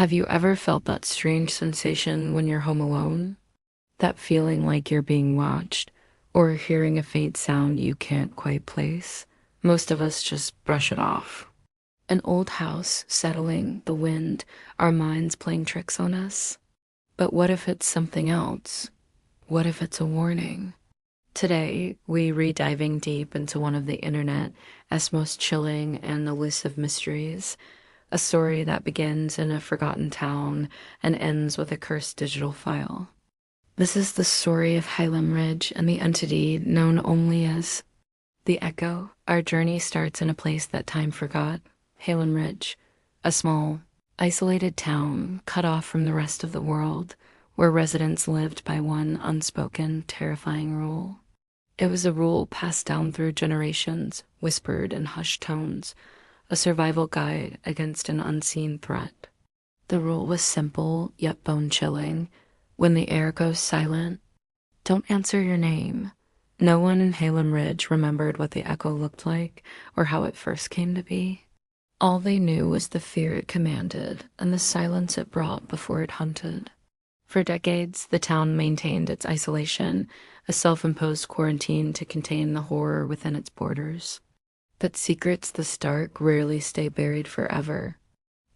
Have you ever felt that strange sensation when you're home alone? That feeling like you're being watched, or hearing a faint sound you can't quite place? Most of us just brush it off. An old house settling, the wind, our minds playing tricks on us. But what if it's something else? What if it's a warning? Today, we re-diving deep into one of the internet's most chilling and elusive mysteries, a story that begins in a forgotten town and ends with a cursed digital file. This is the story of Highland Ridge and the entity known only as the Echo. Our journey starts in a place that time forgot, Highland Ridge, a small, isolated town cut off from the rest of the world, where residents lived by one unspoken, terrifying rule. It was a rule passed down through generations, whispered in hushed tones, a survival guide against an unseen threat. The rule was simple, yet bone-chilling. When the air goes silent, don't answer your name. No one in Highland Ridge remembered what the echo looked like or how it first came to be. All they knew was the fear it commanded and the silence it brought before it hunted. For decades, the town maintained its isolation, a self-imposed quarantine to contain the horror within its borders. But secrets this dark rarely stay buried forever.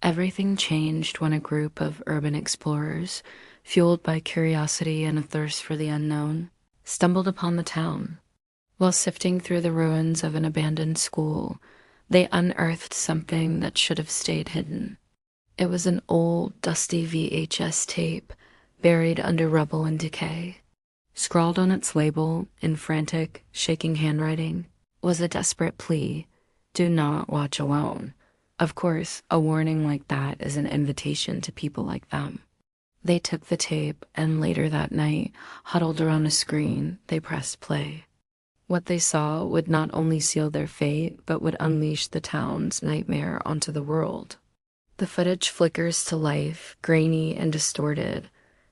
Everything changed when a group of urban explorers, fueled by curiosity and a thirst for the unknown, stumbled upon the town. While sifting through the ruins of an abandoned school, they unearthed something that should have stayed hidden. It was an old, dusty VHS tape buried under rubble and decay. Scrawled on its label, in frantic, shaking handwriting, was a desperate plea: do not watch alone. Of course, a warning like that is an invitation to people like them. They took the tape, and later that night, huddled around a screen, they pressed play. What they saw would not only seal their fate, but would unleash the town's nightmare onto the world. The footage flickers to life, grainy and distorted,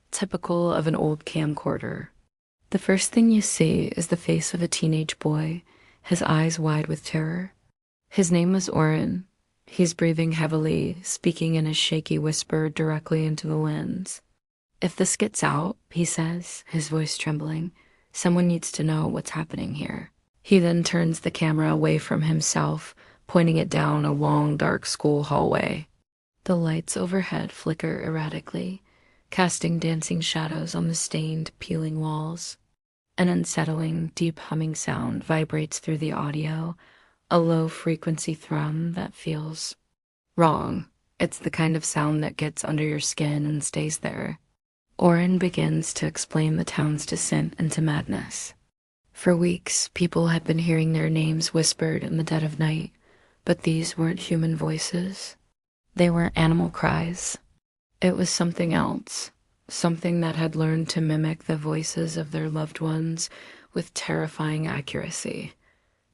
typical of an old camcorder. The first thing you see is the face of a teenage boy, his eyes wide with terror. His name was Oren. He's breathing heavily, speaking in a shaky whisper directly into the lens. If this gets out, he says, his voice trembling, someone needs to know what's happening here. He then turns the camera away from himself, pointing it down a long, dark school hallway. The lights overhead flicker erratically, casting dancing shadows on the stained, peeling walls. An unsettling, deep humming sound vibrates through the audio, a low-frequency thrum that feels wrong. It's the kind of sound that gets under your skin and stays there. Oren begins to explain the town's descent into madness. For weeks, people had been hearing their names whispered in the dead of night, but these weren't human voices. They weren't animal cries. It was something else. Something that had learned to mimic the voices of their loved ones with terrifying accuracy.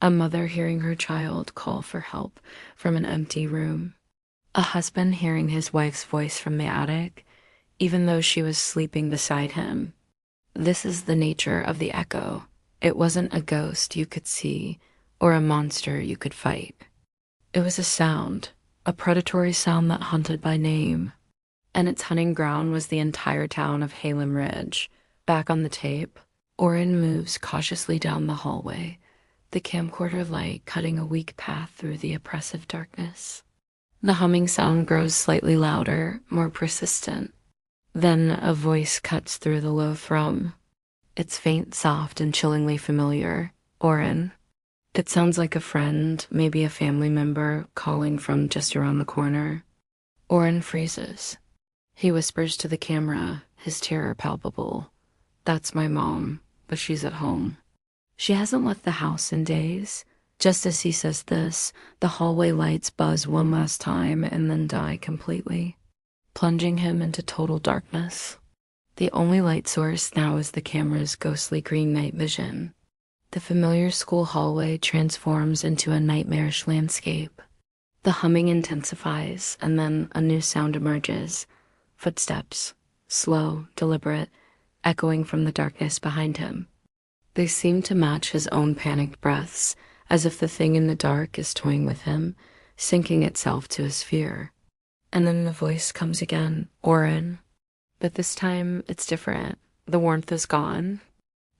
A mother hearing her child call for help from an empty room. A husband hearing his wife's voice from the attic, even though she was sleeping beside him. This is the nature of the echo. It wasn't a ghost you could see or a monster you could fight. It was a sound, a predatory sound that hunted by name. And its hunting ground was the entire town of Highland Ridge. Back on the tape, Oren moves cautiously down the hallway, the camcorder light cutting a weak path through the oppressive darkness. The humming sound grows slightly louder, more persistent. Then a voice cuts through the low thrum. It's faint, soft, and chillingly familiar. Oren. It sounds like a friend, maybe a family member, calling from just around the corner. Oren freezes. He whispers to the camera, his terror palpable. That's my mom, but she's at home. She hasn't left the house in days. Just as he says this, the hallway lights buzz one last time and then die completely, plunging him into total darkness. The only light source now is the camera's ghostly green night vision. The familiar school hallway transforms into a nightmarish landscape. The humming intensifies, and then a new sound emerges. Footsteps, slow, deliberate, echoing from the darkness behind him. They seem to match his own panicked breaths, as if the thing in the dark is toying with him, sinking itself to his fear. And then the voice comes again, Oren. But this time it's different. The warmth is gone.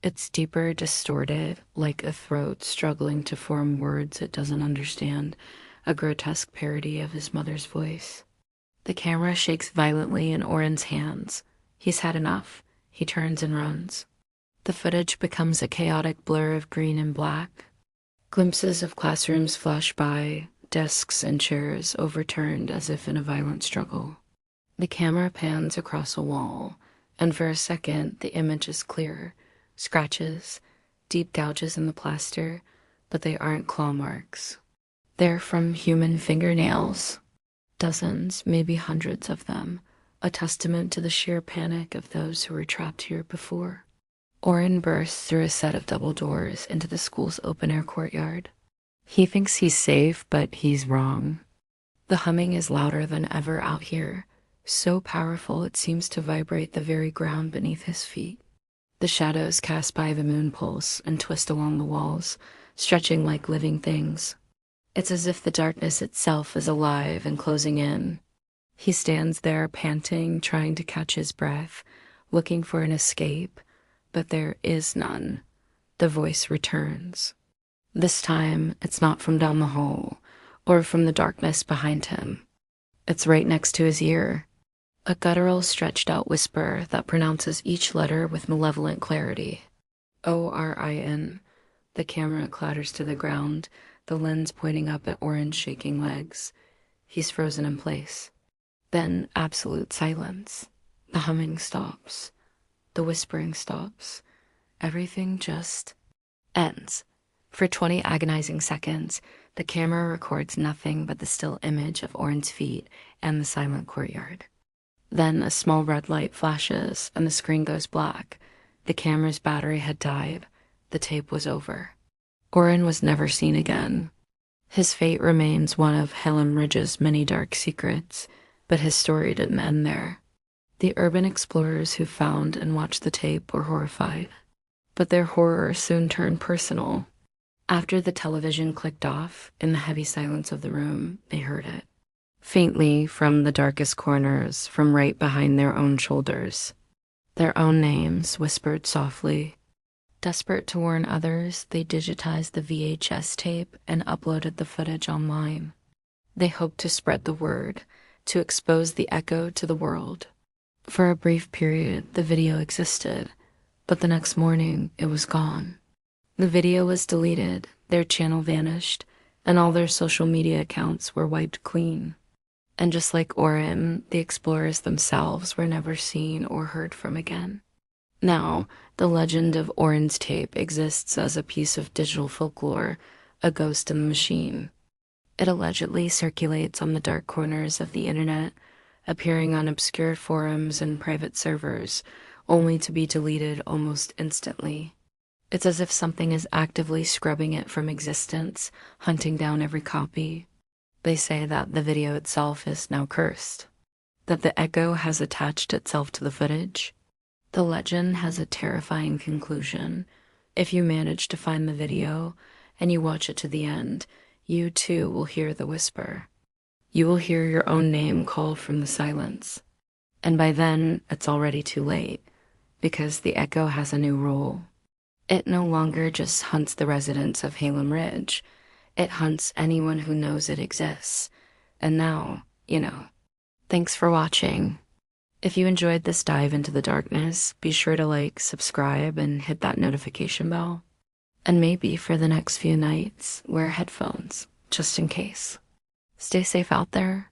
It's deeper, distorted, like a throat struggling to form words it doesn't understand, a grotesque parody of his mother's voice. The camera shakes violently in Oren's hands. He's had enough. He turns and runs. The footage becomes a chaotic blur of green and black. Glimpses of classrooms flash by, desks and chairs overturned as if in a violent struggle. The camera pans across a wall, and for a second the image is clear. Scratches, deep gouges in the plaster, but they aren't claw marks. They're from human fingernails. Dozens, maybe hundreds of them, a testament to the sheer panic of those who were trapped here before. Oren bursts through a set of double doors into the school's open-air courtyard. He thinks he's safe, but he's wrong. The humming is louder than ever out here, so powerful it seems to vibrate the very ground beneath his feet. The shadows cast by the moon pulse and twist along the walls, stretching like living things. It's as if the darkness itself is alive and closing in. He stands there panting, trying to catch his breath, looking for an escape, but there is none. The voice returns. This time, it's not from down the hall, or from the darkness behind him. It's right next to his ear. A guttural, stretched-out whisper that pronounces each letter with malevolent clarity. O-R-I-N. The camera clatters to the ground, the lens pointing up at Oren's shaking legs. He's frozen in place. Then absolute silence. The humming stops. The whispering stops. Everything just ends. For 20 agonizing seconds, the camera records nothing but the still image of Oren's feet and the silent courtyard. Then a small red light flashes and the screen goes black. The camera's battery had died. The tape was over. Oren was never seen again. His fate remains one of Hallam Ridge's many dark secrets, but his story didn't end there. The urban explorers who found and watched the tape were horrified. But their horror soon turned personal. After the television clicked off, in the heavy silence of the room, they heard it. Faintly, from the darkest corners, from right behind their own shoulders. Their own names, whispered softly. Desperate to warn others, they digitized the VHS tape and uploaded the footage online. They hoped to spread the word, to expose the echo to the world. For a brief period, the video existed, but the next morning, it was gone. The video was deleted, their channel vanished, and all their social media accounts were wiped clean. And just like Oren, the explorers themselves were never seen or heard from again. Now, the legend of Oren's tape exists as a piece of digital folklore, a ghost in the machine. It allegedly circulates on the dark corners of the internet, appearing on obscure forums and private servers, only to be deleted almost instantly. It's as if something is actively scrubbing it from existence, hunting down every copy. They say that the video itself is now cursed, that the echo has attached itself to the footage. The legend has a terrifying conclusion. If you manage to find the video and you watch it to the end, you too will hear the whisper. You will hear your own name called from the silence. And by then, it's already too late, because the echo has a new role. It no longer just hunts the residents of Hallam Ridge. It hunts anyone who knows it exists. And now, Thanks for watching. If you enjoyed this dive into the darkness, be sure to like, subscribe, and hit that notification bell. And maybe for the next few nights, wear headphones, just in case. Stay safe out there,